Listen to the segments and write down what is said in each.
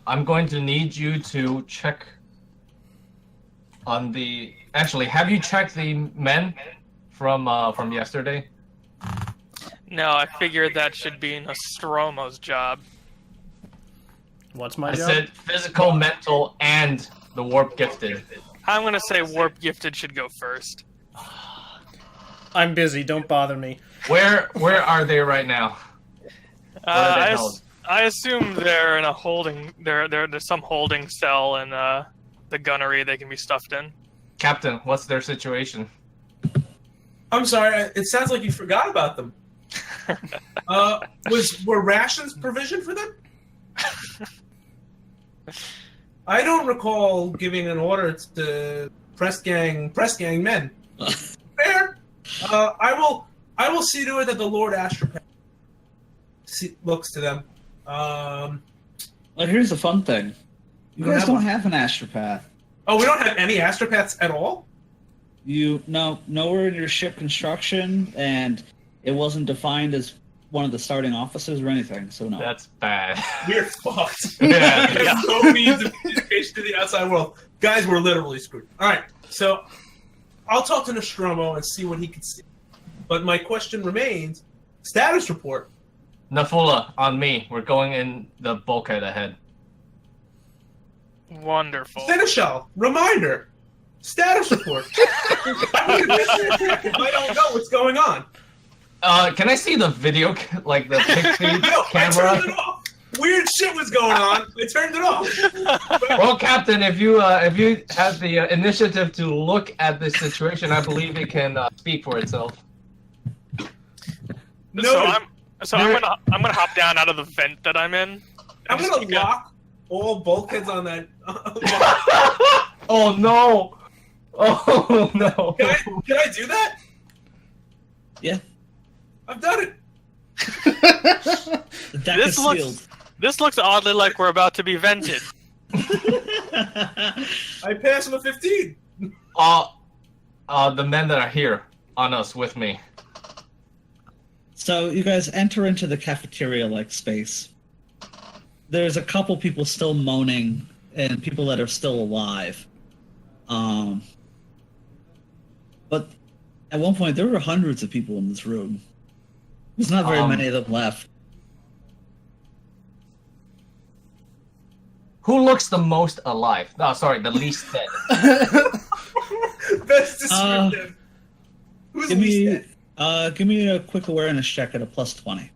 I'm going to need you to check on the. Actually, have you checked the men from yesterday? No, I figured that should be Nostromo's job. What's my I job? said physical, mental, and the warp gifted. I'm gonna say Warp Gifted should go first. I'm busy. Don't bother me. Where are they right now? Where are they held? I assume they're in a holding. There's some holding cell in the gunnery they can be stuffed in. Captain, what's their situation? I'm sorry, it sounds like you forgot about them. Were rations provisioned for them? I don't recall giving an order to press gang men. Fair. I will see to it that the Lord Astropath looks to them. Well, here's the fun thing. You guys don't have an astropath. Oh, we don't have any astropaths at all? Nowhere in your ship construction, and it wasn't defined as one of the starting officers or anything, so no. That's bad. We're fucked. Yeah. There's no means of communication to the outside world. Guys, we're literally screwed. Alright, so I'll talk to Nostromo and see what he can see. But my question remains, status report. Nafula, on me. We're going in the bulkhead ahead. Wonderful. Seneschal, reminder. Status report. If I don't know what's going on. Can I see the video, like the pic feed No, camera? I turned it off. Weird shit was going on. I turned it off. Well, Captain, if you have the initiative to look at this situation, I believe it can speak for itself. No, I'm gonna hop down out of the vent that I'm in. I'm gonna lock all bulkheads on that. Oh no! Oh no! Can I do that? Yeah. I've done it. The deck is sealed. This looks oddly like we're about to be vented. I passed with a 15. The men that are here on us with me. So you guys enter into the cafeteria-like space. There's a couple people still moaning and people that are still alive. But at one point there were hundreds of people in this room. There's not very many of them left. Who looks the most alive? No, sorry, the least dead. Best descriptive. Who's least dead? Give me a quick awareness check at a +20.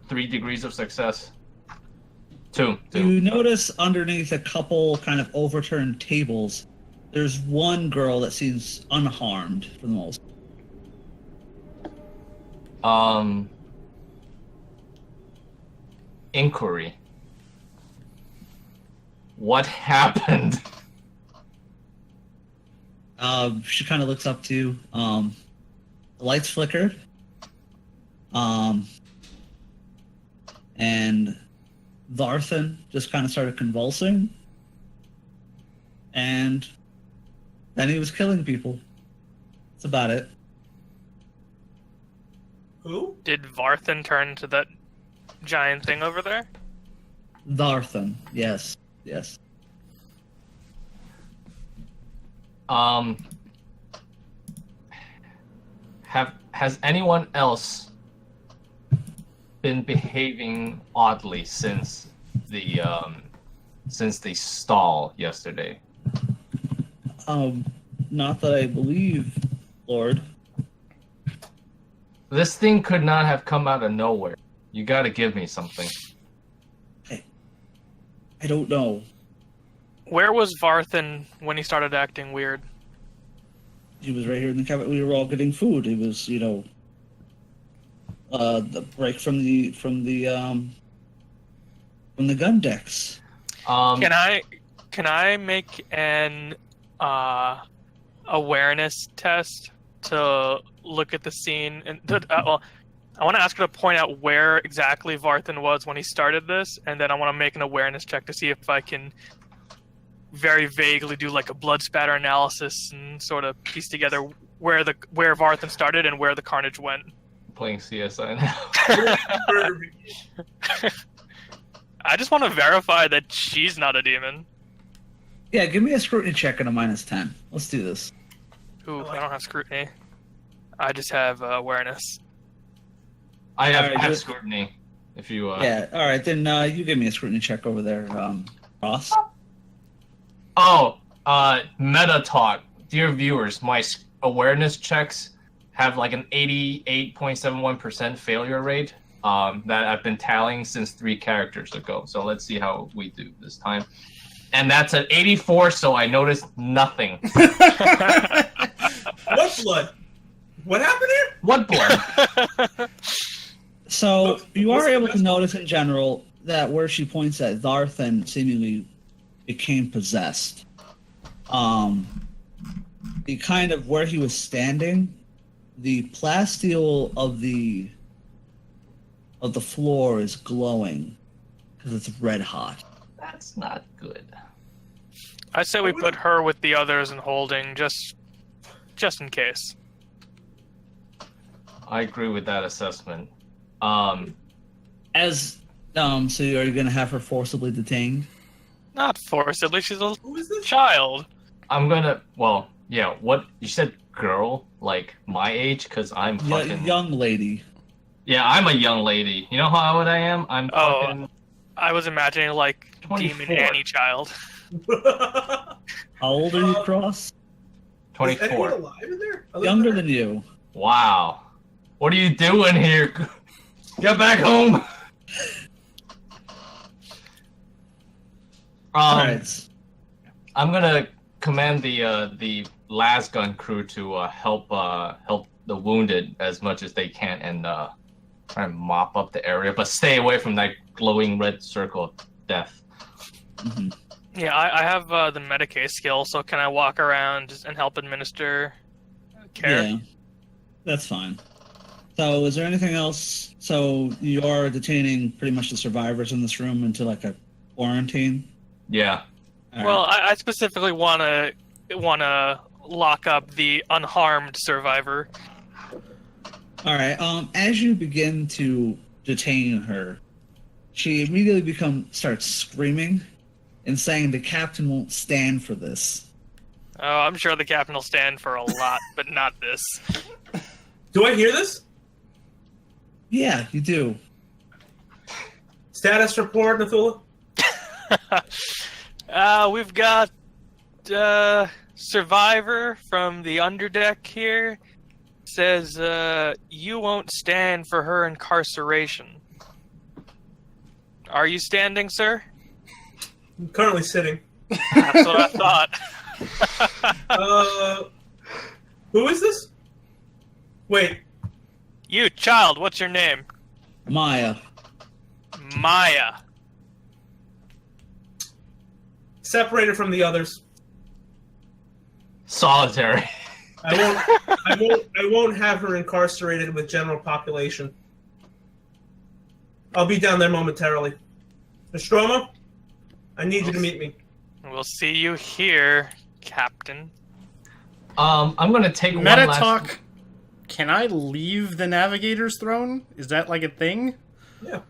3 degrees of success. Two. You notice underneath a couple kind of overturned tables, there's one girl that seems unharmed for the most. Inquiry. What happened? She kind of looks up to you. The lights flickered. And Varthan just kind of started convulsing. And then he was killing people. That's about it. Who? Did Varthan turn into that giant thing over there? Varthan, yes. Has anyone else been behaving oddly since the stall yesterday? Not that I believe, Lord. This thing could not have come out of nowhere. You gotta give me something. I don't know. Where was Varthan when he started acting weird? He was right here in the cabinet. We were all getting food. It was, the break from the gun decks. Can I make an awareness test to look at the scene and I want to ask her to point out where exactly Varthan was when he started this, and then I want to make an awareness check to see if I can very vaguely do like a blood spatter analysis and sort of piece together where Varthan started and where the carnage went. playing CSI now. I just want to verify that she's not a demon. Yeah, give me a scrutiny check and a -10. Let's do this. Ooh, I don't have scrutiny. I just have awareness. I Alright, have just- scrutiny. If you Yeah, all right, then you give me a scrutiny check over there, Ross. Oh, meta talk. Dear viewers, my awareness checks have like an 88.71% failure rate that I've been tallying since 3 characters ago. So let's see how we do this time. And that's at 84, so I noticed nothing. What blood? What happened here? What blood? So you What's are the able to best- notice in general that where she points at Tharthan seemingly became possessed. The kind of where he was standing, the plasteel of the floor is glowing because it's red hot. That's not good. I say we put her with the others in holding, just in case. I agree with that assessment. So are you gonna have her forcibly detained? Not forcibly, she's a Who is this? child. I'm gonna. Well, yeah. What you said, girl? Like my age? Because I'm fucking. Young lady. Yeah, I'm a young lady. You know how old I am? I'm Oh. fucking. I was imagining like 24. Demon Annie child. How old are you, Cross? Is anyone 24. alive in there? Other Younger her? than you. Wow. What are you doing here? Get back home. All right. I'm gonna command the lasgun crew to help the wounded as much as they can and try and mop up the area, but stay away from that glowing red circle of death. Mhm. Yeah, I have the Medicaid skill, so can I walk around and help administer care? Yeah, that's fine. So, is there anything else? So, you are detaining pretty much the survivors in this room into like a quarantine. Yeah. All Well, right. I specifically wanna lock up the unharmed survivor. All right. As you begin to detain her, she immediately starts screaming and saying the captain won't stand for this. Oh, I'm sure the captain will stand for a lot, but not this. Do I hear this? Yeah, you do. Status report, Nathula? We've got survivor from the underdeck here. Says you won't stand for her incarceration. Are you standing, sir? I'm currently sitting. That's what I thought. Who is this? Wait, You, child, what's your name? Maya. Maya. separated from the others. Solitary. I won't have her incarcerated with general population. I'll be down there momentarily. Nostromo, I need you to meet me. We'll see you here, Captain. I'm gonna take one Meta last... talk. Can I leave the Navigator's throne? Is that like a thing? Yeah.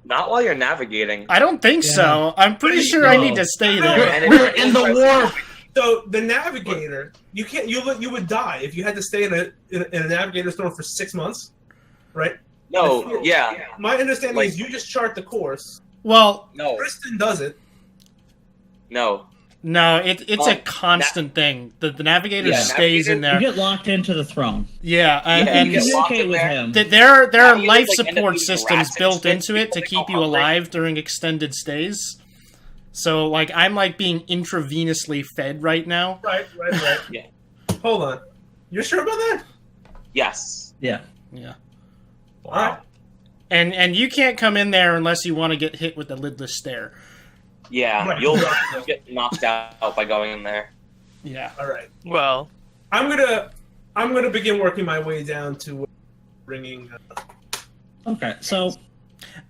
Not while you're navigating. I don't think so. I'm pretty sure I need to stay there. And We're if in the you're warp. So the navigator, you can't. You would die if you had to stay in a navigator's throne for 6 months, right? No, yeah. My understanding Like- is you just chart the course. Well, No, Kristen does it. no. no, it's a Um, constant thing. The Navigator Yeah, stays in You there. get locked into the throne. Yeah, Yeah, and you get You locked communicate in with there. him. there are Navigators, life like, end up support eating systems rats and built shit into it to because keep they you go hungry. alive during extended stays. So, like, I'm like being intravenously fed right now. Right. Yeah. Hold on. You're sure about that? Yes. Yeah. Yeah, All right. and you can't come in there unless you want to get hit with the lidless stare. Yeah, Right. you'll get knocked out by going in there. Yeah. All right. Well, I'm gonna begin working my way down to bringing. Okay, so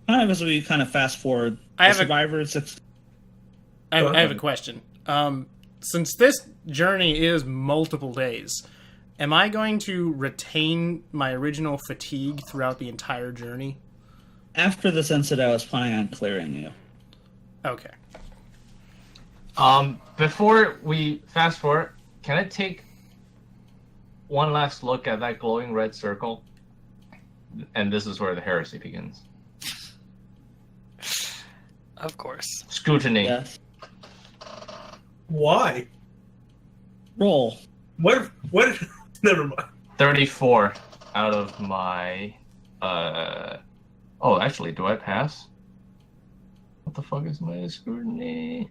kind of as we kind of fast forward, I have a- survivors. I have a question. Since this journey is multiple days, Am I going to retain my original fatigue throughout the entire journey? After this incident, I was planning on clearing you. Okay. Before we fast forward, can I take one last look at that glowing red circle? And this is where the heresy begins. Of course. Scrutiny. Yes. Why? Roll. What? Never mind. 34 out of my... Oh, actually, do I pass? What the fuck is my scrutiny?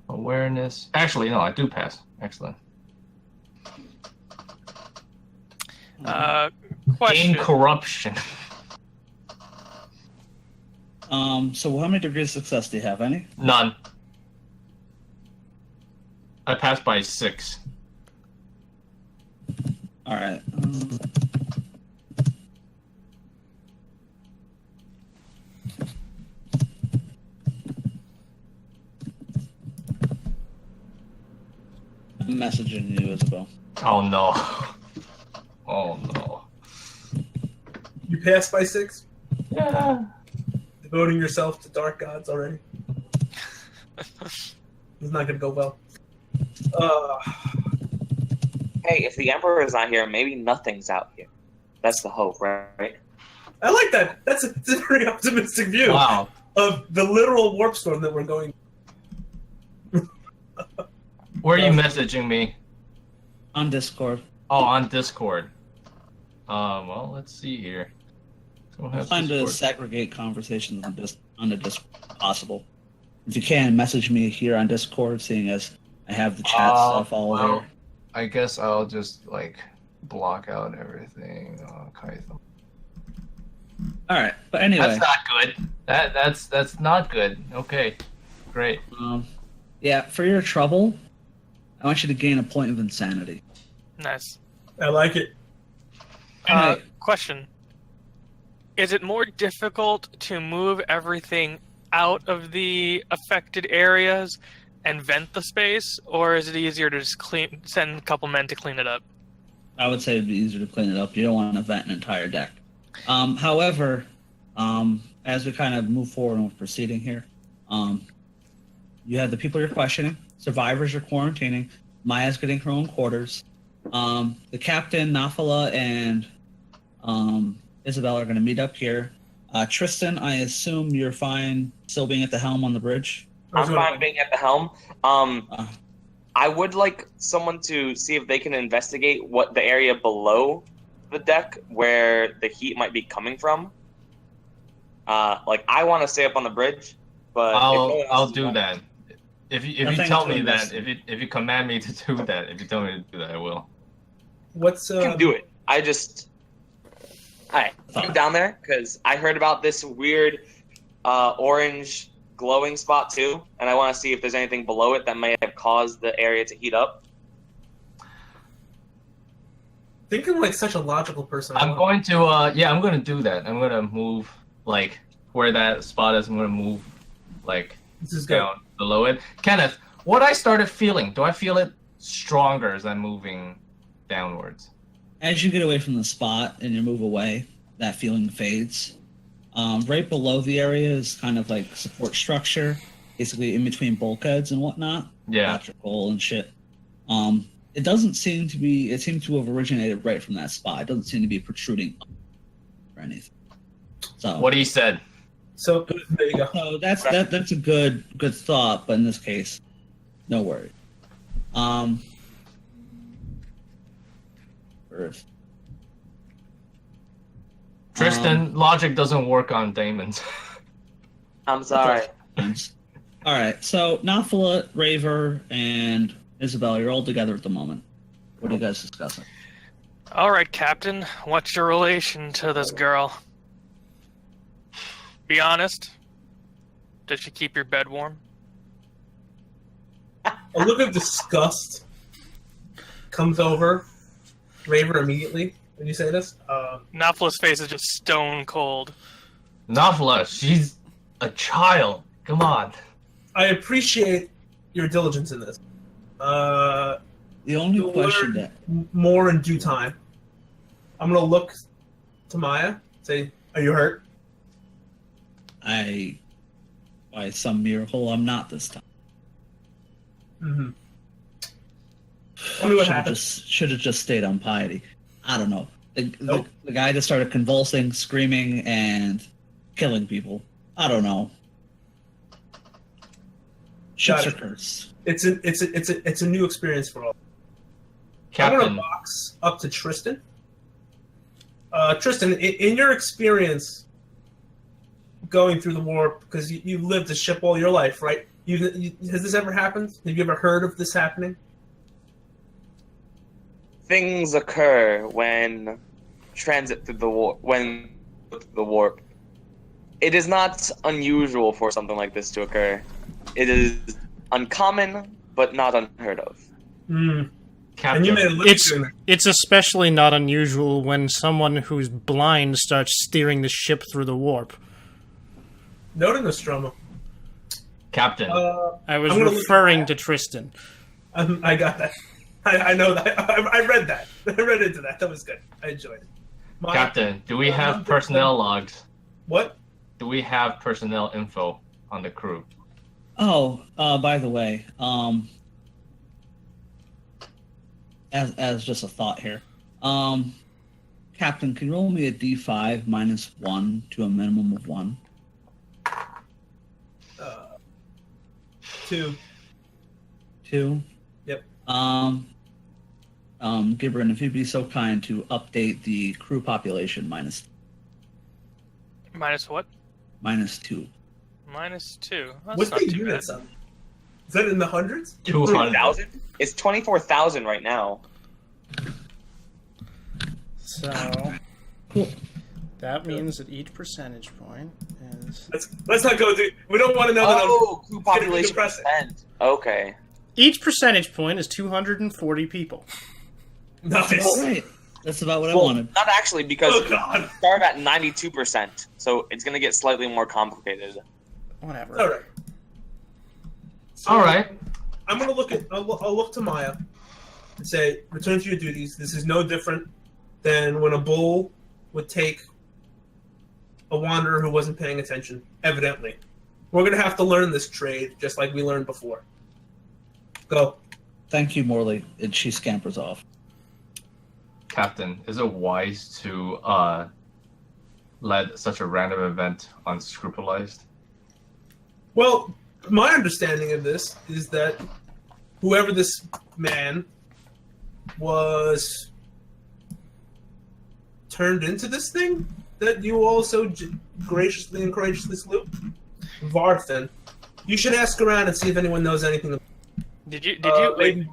Awareness. Actually, no, I do pass. Excellent. Question. Gain corruption. So how many degrees of success do you have? Any? None. I passed by 6. All right. I'm messaging you, Isabel. Oh no. Oh no. You passed by 6? Yeah. Devoting yourself to dark gods already? It's not gonna go well. Hey, if the Emperor is not here, maybe nothing's out here. That's the hope, right? I like that. That's a very optimistic view Wow. of the literal warp storm that we're going. Where are you messaging me? On Discord. Oh, on Discord. Well, let's see here. Don't have Trying to Discord. segregate conversations on the Discord if possible. If you can, message me here on Discord, seeing as I have the chat stuff all well, there. I guess I'll just like block out everything. Okay. All right, but anyway. That's not good. That's not good. Okay, great. Yeah, for your trouble, I want you to gain a point of insanity. Nice. I like it. Anyway, Question. Is it more difficult to move everything out of the affected areas and vent the space, or is it easier to just send a couple men to clean it up? I would say it'd be easier to clean it up. You don't want to vent an entire deck. However, as we kind of move forward and we're proceeding here, you have the people you're questioning, survivors you're quarantining, Maya's getting her own quarters. The captain, Nafala, and Isabel are going to meet up here. Tristan, I assume you're fine still being at the helm on the bridge? I'm fine being at the helm. I would like someone to see if they can investigate what the area below the deck where the heat might be coming from. Like I want to stay up on the bridge, but if no one else I'll is do going- that. If you Nothing tell to me that, investigate. if you command me to do that, if you tell me to do that, I will. What's I can do it. Alright, I'm down there because I heard about this weird orange glowing spot too, and I want to see if there's anything below it that may have caused the area to heat up. thinking like such a logical person? I'm going to I'm going to do that. I'm going to move like where that spot is. I'm going to move like This is good. down below it. Kenneth, what I started feeling, do I feel it stronger as I'm moving downwards? As you get away from the spot and you move away, that feeling fades. Right below the area is kind of like support structure, basically in between bulkheads and whatnot. Yeah. Electrical and shit. It doesn't seem to be. It seems to have originated right from that spot. It doesn't seem to be protruding up or anything. So What he said. So there you go. So that's a good thought, but in this case, no worry. Earth. Tristan, logic doesn't work on Damons. I'm sorry. All right, so Nafala, Raver, and Isabel, you're all together at the moment. What are you guys discussing? All right, Captain. What's your relation to this girl? Be honest. Does she keep your bed warm? A look of disgust comes over Raver immediately when you say this. Nafala's face is just stone cold. Nafla, she's a child. Come on. I appreciate your diligence in this. The only You'll question learn that more in due time. I'm gonna look to Maya. Say, "Are you hurt?" by some miracle, I'm not this time. Mm-hmm. Tell me what happened. Should have just stayed on piety. I don't know. Nope. The guy just started convulsing, screaming, and killing people. I don't know. Ships are cursed. It's a new experience for all. Captain. I'm gonna box up to Tristan. Tristan, in your experience going through the warp, because you lived a ship all your life, right? Has this ever happened? Have you ever heard of this happening? Things occur when transit through the warp. When the warp, it is not unusual for something like this to occur. It is uncommon, but not unheard of. Hmm. Captain. And you made a living It's doing that. it's especially not unusual when someone who's blind starts steering the ship through the warp. Noted, Nostromo. Captain. I was I'm gonna look referring at to Tristan. I got that. I know that. I read that. I read into that. That was good. I enjoyed it. Captain, do we have personnel logs? What? Do we have personnel info on the crew? Oh, by the way, as just a thought here, Captain, can you roll me a D5 minus 1 to a minimum of 1? 2. 2. Yep. Gibran, if you'd be so kind to update the crew population minus Minus what? 2. Minus 2. That's What's not the too bad. units on? Is that in the hundreds? 200. 1,000? It's 24,000 right now. So that means that each percentage point is Let's not go through. We don't want to know the number. Oh, crew population depressing. percent. Okay. each percentage point is 240 people. Nice. Oh, right. That's about what I Well, wanted. not actually, because Oh we god. start at 92%, so it's gonna get slightly more complicated. Whatever. All right. So, All right. I'm gonna look at. I'll look to Maya and say, "Return to your duties. This is no different than when a bull would take a wanderer who wasn't paying attention. Evidently, we're gonna have to learn this trade just like we learned before. Go." Thank you, Morley. And she scampers off. Captain, is it wise to let such a random event unscrupulized? Well, my understanding of this is that whoever this man was turned into this thing that you also graciously and courageously slew, Varthan. You should ask around and see if anyone knows anything about Did you maybe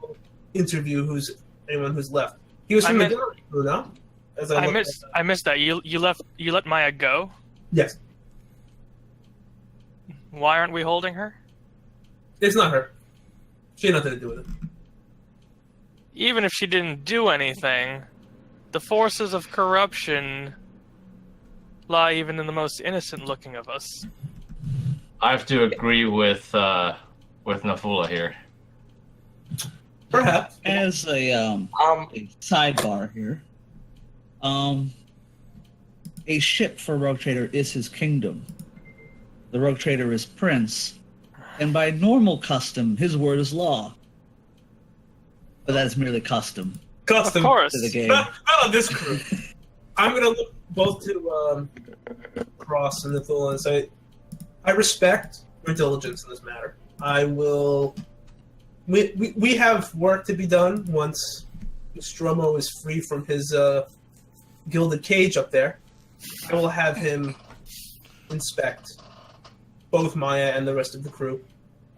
interview anyone who's left. He was from the Gallery crew, no? As I looked missed at I missed that. You let Maya go? Yes. Why aren't we holding her? It's not her. She had nothing to do with it. Even if she didn't do anything, the forces of corruption lie even in the most innocent looking of us. I have to agree with Nafula here. Perhaps. As a sidebar here, a ship for Rogue Trader is his kingdom. The Rogue Trader is prince, and by normal custom, his word is law. But that is merely custom Custom. Of course. to the game. Not on this crew. I'm going to look both to Cross and Nithula and say, I respect your diligence in this matter. I will... We have work to be done once Nostromo is free from his gilded cage up there. I will have him inspect both Maya and the rest of the crew.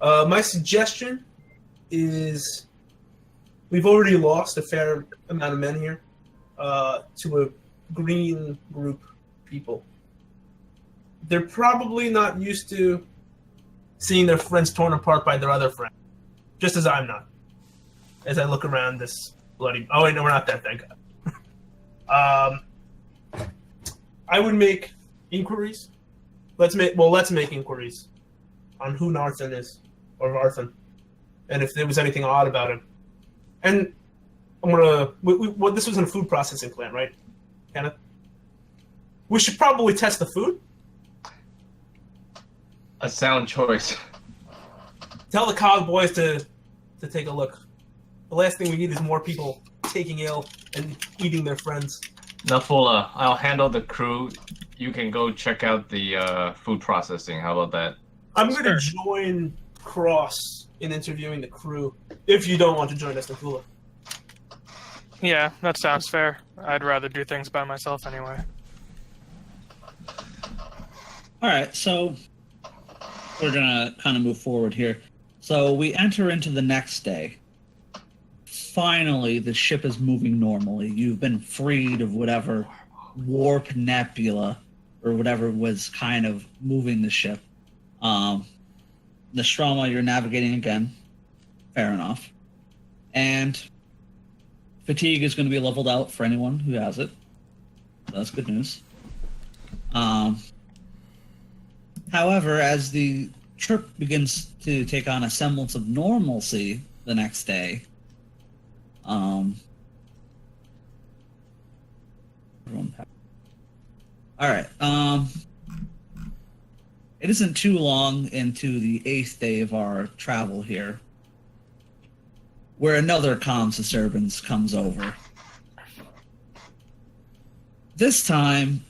My suggestion is we've already lost a fair amount of men here to a green group people. They're probably not used to seeing their friends torn apart by their other friends. Just as I'm not. As I look around this bloody... Oh, wait, no, we're not there, thank God. I would make inquiries. Let's make inquiries on who Narthan is, or Varthan, and if there was anything odd about him. And I'm gonna. This was in a food processing plant, right, Kenneth? We should probably test the food. A sound choice. Tell the cowboys to take a look. The last thing we need is more people taking ill and eating their friends. Nafula, I'll handle the crew. You can go check out the food processing. How about that? I'm going to join Cross in interviewing the crew. If you don't want to join us, Nafula. Yeah, that sounds fair. I'd rather do things by myself anyway. All right, so we're gonna kind of move forward here. So we enter into the next day. Finally, the ship is moving normally. You've been freed of whatever warp nebula or whatever was kind of moving the ship. Nostromo, you're navigating again. Fair enough. And fatigue is going to be leveled out for anyone who has it. So that's good news. However, as the trip begins to take on a semblance of normalcy the next day, Alright, it isn't too long into the 8th day of our travel here where another comms disturbance comes over. This time,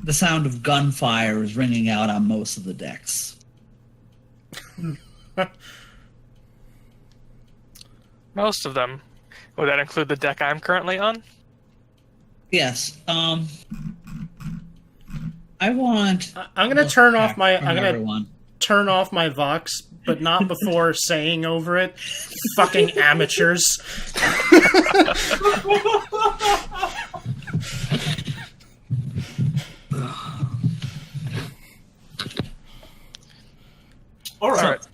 the sound of gunfire is ringing out on most of the decks. Most of them. Would that include the deck I'm currently on? Yes. I want. I'm gonna turn off my. from I'm gonna everyone. turn off my Vox, but not before saying over it. Fucking amateurs. All right.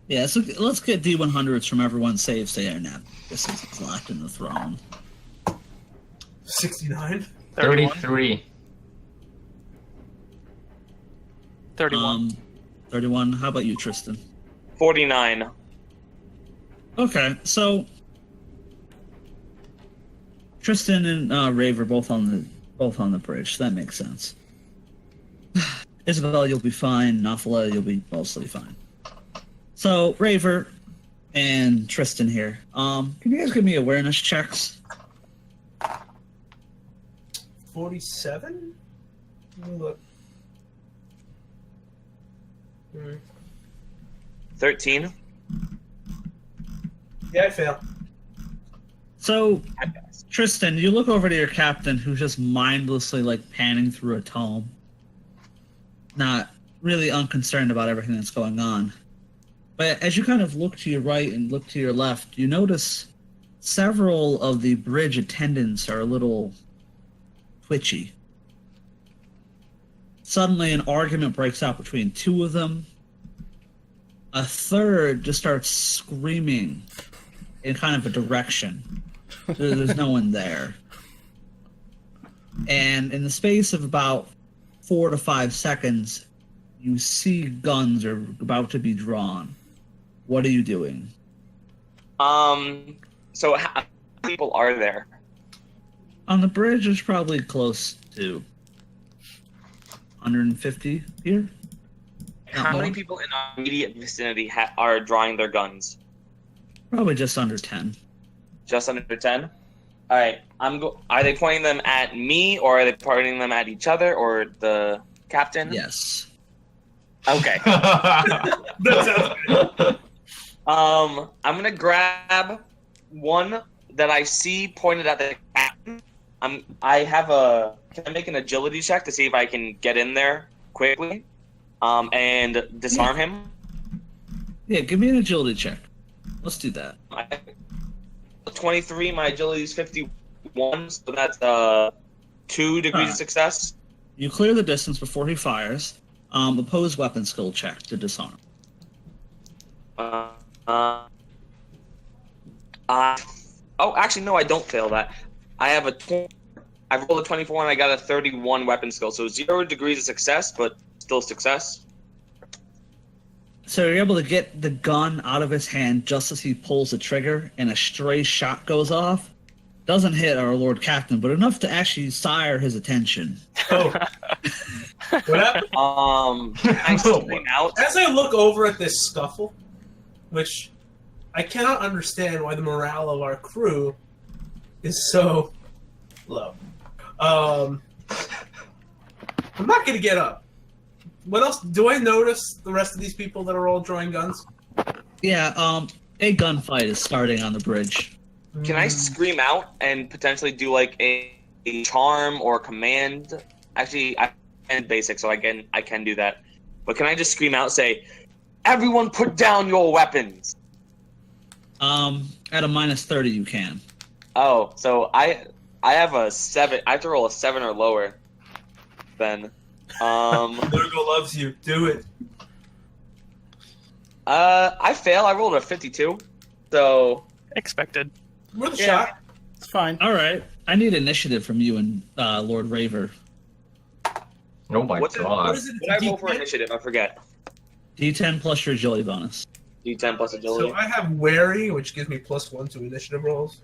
Yeah, so let's get D100s from everyone save state or nap. This is locked in the throne. 69. 31. 33. 31. 31. How about you, Tristan? 49. Okay, so Tristan and Rave are both on the bridge. That makes sense. Isabel, you'll be fine. Nafala, you'll be mostly fine. So, Raver and Tristan here. Can you guys give me awareness checks? 47? Let me look. 13. Yeah, I fail. So, I passed. Tristan, you look over to your captain who's just mindlessly, panning through a tome. Not really unconcerned about everything that's going on. But as you kind of look to your right and look to your left, you notice several of the bridge attendants are a little twitchy. Suddenly, an argument breaks out between two of them. A third just starts screaming in kind of a direction. There's no one there. And in the space of about 4 to 5 seconds, you see guns are about to be drawn. What are you doing? So how many people are there? On the bridge, there's probably close to 150 here. How many people in our immediate vicinity are drawing their guns? Probably just under 10. Just under 10? All right. Are they pointing them at me, or are they pointing them at each other, or the captain? Yes. Okay. That sounds good. I'm gonna grab one that I see pointed at the captain. Can I make an agility check to see if I can get in there quickly, and disarm him? Yeah, give me an agility check. Let's do that. 23. My agility is 51, so that's 2 degrees of success. You clear the distance before he fires. Oppose weapon skill check to disarm. Actually, no, I don't fail that. I rolled a 24 and I got a 31 weapon skill, so 0 degrees of success, but still success. So you're able to get the gun out of his hand just as he pulls the trigger, and a stray shot goes off, doesn't hit our Lord Captain, but enough to actually sire his attention. Oh. What happened? I scream out. As I look over at this scuffle, which I cannot understand why the morale of our crew is so low. I'm not going to get up. What else? Do I notice the rest of these people that are all drawing guns? Yeah, a gunfight is starting on the bridge. Can I scream out and potentially do like a charm or command? Actually, I'm basic, so I can do that. But can I just scream out, say, "Everyone, put down your weapons"? At a -30, you can. Oh, so I have a 7. I have to roll a 7 or lower. Then, Virgo loves you. Do it. I fail. I rolled a 52. So Expected. Worth a Yeah. shot. It's fine. All right. I need initiative from you and Lord Raver. Oh my What's it- god. What is it? what did I roll for D10? initiative? I forget. D10 plus your agility bonus. D10 plus agility. So I have wary, which gives me +1 to initiative rolls.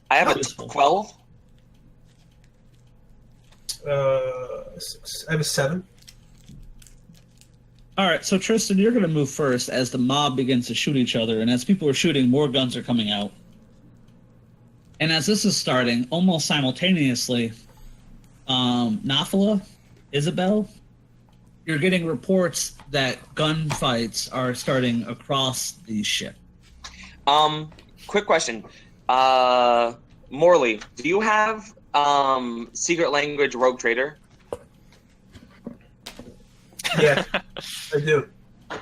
I have a Useful. 12. I have a 7. All right, so Tristan, you're going to move first as the mob begins to shoot each other, and as people are shooting, more guns are coming out. And as this is starting, almost simultaneously, Nafala, Isabel, you're getting reports that gunfights are starting across the ship. Quick question. Morley, do you have secret language rogue trader? Yeah, I do.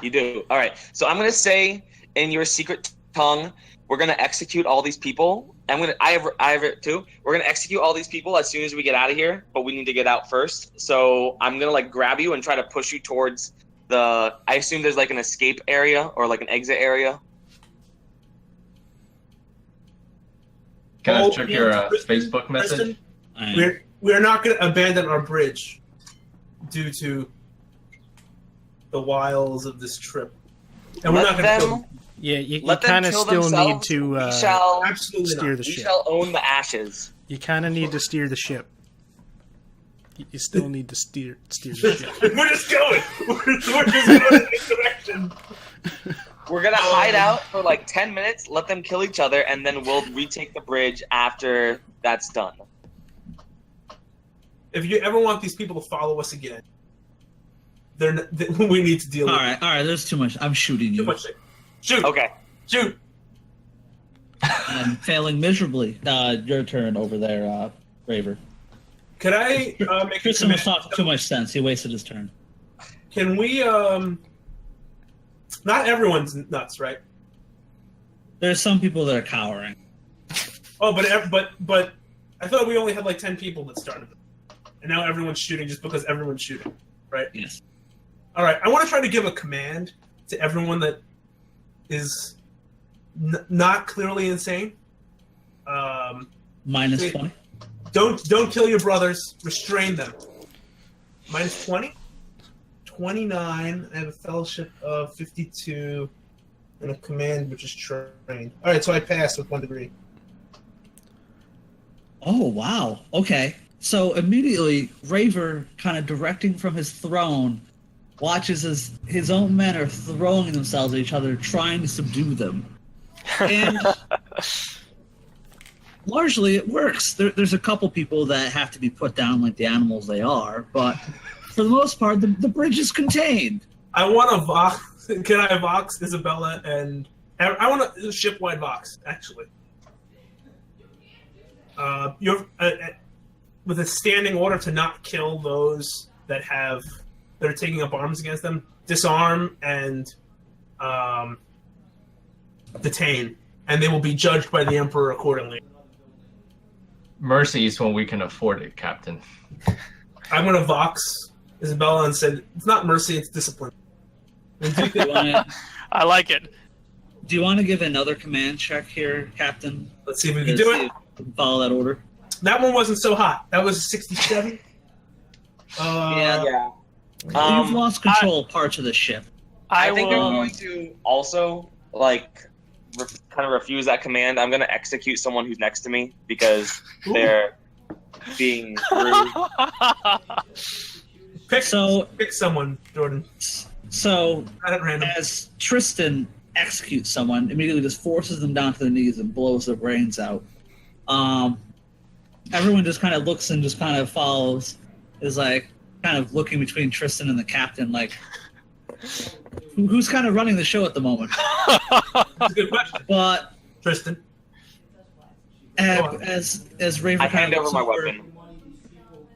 You do. All right. So I'm gonna say in your secret tongue, we're gonna execute all these people. I have it too. We're gonna execute all these people as soon as we get out of here, but we need to get out first. So I'm gonna like grab you and try to push you towards the. I assume there's like an escape area or like an exit area. Can I Oh, check yeah, your Tristan, Facebook message? Tristan, we're not going to abandon our bridge due to the wiles of this trip, and we're Let not going to kill them. them. Yeah, you Let them kind of kill still need themselves. to We shall. Absolutely steer not. the We ship. shall own the ashes. You kind of need to steer the ship. You still need to steer the ship. We're just going. We're just going in this direction. We're gonna hide out for like 10 minutes, let them kill each other, and then we'll retake the bridge after that's done. If you ever want these people to follow us again, we need to deal All with right, there's too much. I'm shooting too you. much shit. Shoot! Okay. Shoot! I'm failing miserably. Your turn over there, Raver. Could I make a Tristan was command? talking too much sense. He wasted his turn. Can we, not everyone's nuts, right? There's some people that are cowering. Oh, but I thought we only had like 10 people that started. And now everyone's shooting just because everyone's shooting, right? Yes. All right, I want to try to give a command to everyone that is not clearly insane. Minus Wait. 20. Don't kill your brothers. Restrain them. Minus 20? 29. I have a fellowship of 52 and a command which is trained. All right, so I passed with 1 degree. Oh, wow. Okay. So immediately, Raver, kind of directing from his throne, watches as his own men are throwing themselves at each other, trying to subdue them. And largely it works. There's a couple people that have to be put down like the animals they are, but for the most part, the bridge is contained. I want to vox. Can I vox Isabella and I want a ship-wide vox, actually. You're with a standing order to not kill those that are taking up arms against them, disarm and detain, and they will be judged by the Emperor accordingly. Mercy is when we can afford it, Captain. I'm going to vox Isabella and said, it's not mercy, it's discipline. I like it. Do you want to give another command check here, Captain? Let's see if we can do it. Follow that order. That one wasn't so hot. That was 67. Yeah. You've lost control of parts of the ship. I think I'm will. going to also like kind of refuse that command. I'm gonna execute someone who's next to me because Ooh. they're being rude. Pick So- someone, Jordan. So Not at random. as Tristan executes someone, immediately just forces them down to their knees and blows their brains out. Everyone just kind of looks and just kind of follows. Is like kind of looking between Tristan and the captain, like who's kind of running the show at the moment. That's a good question, But Tristan. as Raven I kind hand of over looks my weapon.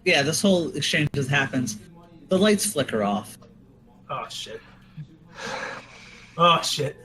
Yeah, this whole exchange just happens. The lights flicker off. Oh shit. Oh shit.